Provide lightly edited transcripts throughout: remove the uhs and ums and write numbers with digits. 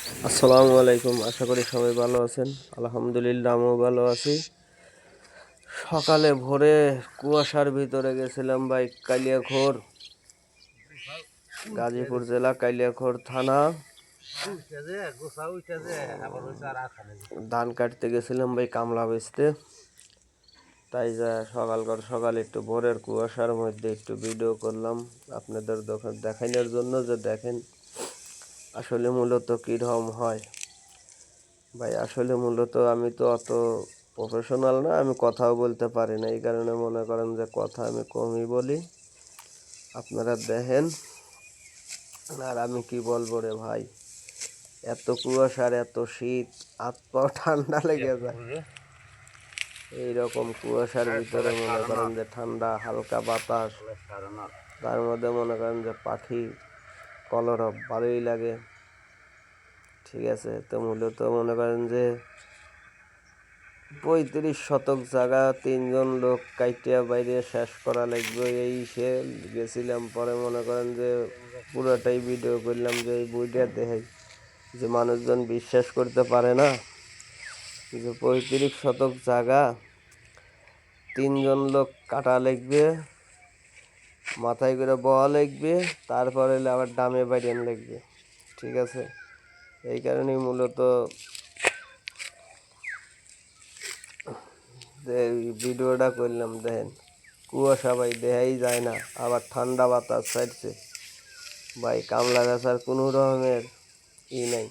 আসসালামু আলাইকুম। আশা করি সবাই ভালো আছেন। আলহামদুলিল্লাহ আমিও ভালো আছি। সকালে ভোরে কুয়াশার ভিতরে গেছিলাম ভাই কালিয়াখোর, গাজীপুর জেলা কালিয়াখোর থানা। ধান কাটতে গেছিলাম ভাই কামলা বেচতে। তাই যা সকাল একটু ভোরের কুয়াশার মধ্যে একটু ভিডিও করলাম আপনাদের দেখানোর জন্য, যে দেখেন আসলে মূলত কীরকম হয়। ভাই আসলে মূলত আমি তো অত প্রফেশনাল না, আমি কথাও বলতে পারি না, এই কারণে মনে করেন যে কথা আমি কমই বলি। আপনারা দেখেন। আর আমি কি বলবো রে ভাই, এত কুয়াশার এত শীত, হাত পাও ঠান্ডা লেগে যায়। এইরকম কুয়াশার ভিতরে মনে করেন যে ঠান্ডা হালকা বাতাস, তার মধ্যে মনে করেন যে পাখি কলরব ভালোই লাগে। ঠিক আছে, তো মূলত মনে করেন যে 35 শতক জায়গা 3জন লোক কাইটিয়া বাইরে শেষ করা লাগবে, এই সে গেছিলাম। পরে মনে করেন যে পুরোটাই ভিডিও করলাম, যে এই বইটা দেখাই, যে মানুষজন বিশ্বাস করতে পারে না যে 35 শতক জায়গা 3জন লোক কাটা লাগবে, মাথায় করে বওয়া লাগবে, তারপরে আবার ডামে বাইরেন লাগবে। ঠিক আছে, এই কারণেই মূলত ভিডিওটা করলাম। দেখেন কুয়াশা ভাই দেখাই যায় না, আবার ঠান্ডা বাতাস ছাড়ছে ভাই, কামলা গাছার কোনো রকমের নাই।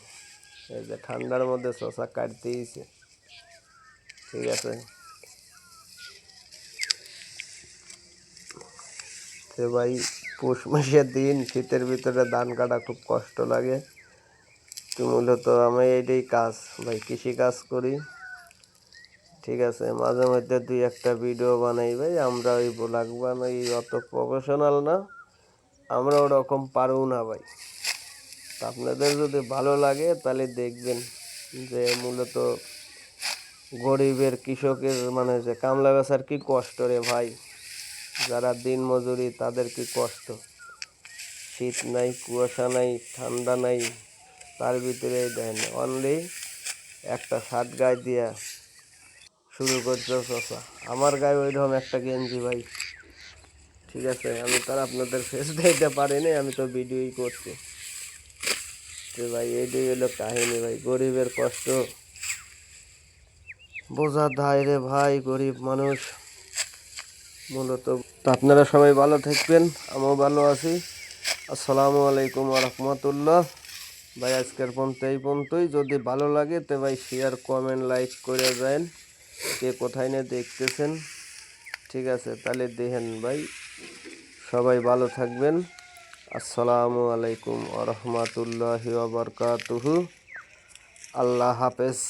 এই যে ঠান্ডার মধ্যে শশা কাটতেইছে। ঠিক আছে, তো ভাই পৌষ মাসের দিন, শীতের ভিতরে ধান কাটা খুব কষ্ট লাগে। তো মূলত আমি এইটাই কাজ ভাই, কৃষি কাজ করি। ঠিক আছে, মাঝে মধ্যে 2-1টা ভিডিও বানাই ভাই। আমরা ওই ব্লগ বানাই, অত প্রফেশনাল না, আমরা ওরকম পারও না ভাই। আপনাদের যদি ভালো লাগে তাহলে দেখবেন যে মূলত গরিবের কৃষকের মানে যে কামলা বেচার কি কষ্ট রে ভাই, যারা দিন মজুরি তাদের কি কষ্ট। শীত নাই, কুয়াশা নাই, ঠান্ডা নাই, তার ভিতরে দেন অনলি একটা শার্ট গায়ে দিয়া শুরু করছে চষা। আমার গায়ে ওইরকম একটা গেঞ্জি ভাই। ঠিক আছে, আমি তার আপনাদের ফেস দিতে পারিনি, আমি তো ভিডিওই করছি। তো ভাই এইটাই হলো কাহিনী ভাই, গরিবের কষ্ট বোঝা দায় রে ভাই, গরিব মানুষ মূলত। তো আপনারা সবাই ভালো থাকবেন, আমিও ভালো আছি। আসসালামু আলাইকুম ওয়া রাহমাতুল্লাহ। ভাই আজকের এই পর্যন্তই। যদি ভালো লাগে তো ভাই শেয়ার কমেন্ট লাইক করে যান, কে কোথায় নিয়ে দেখতেছেন। ঠিক আছে, তাহলে দেখেন ভাই, সবাই ভালো থাকবেন। আসসালামু আলাইকুম ওয়া রাহমাতুল্লাহি ওয়া বারাকাতুহু। আল্লাহ হাফেজ।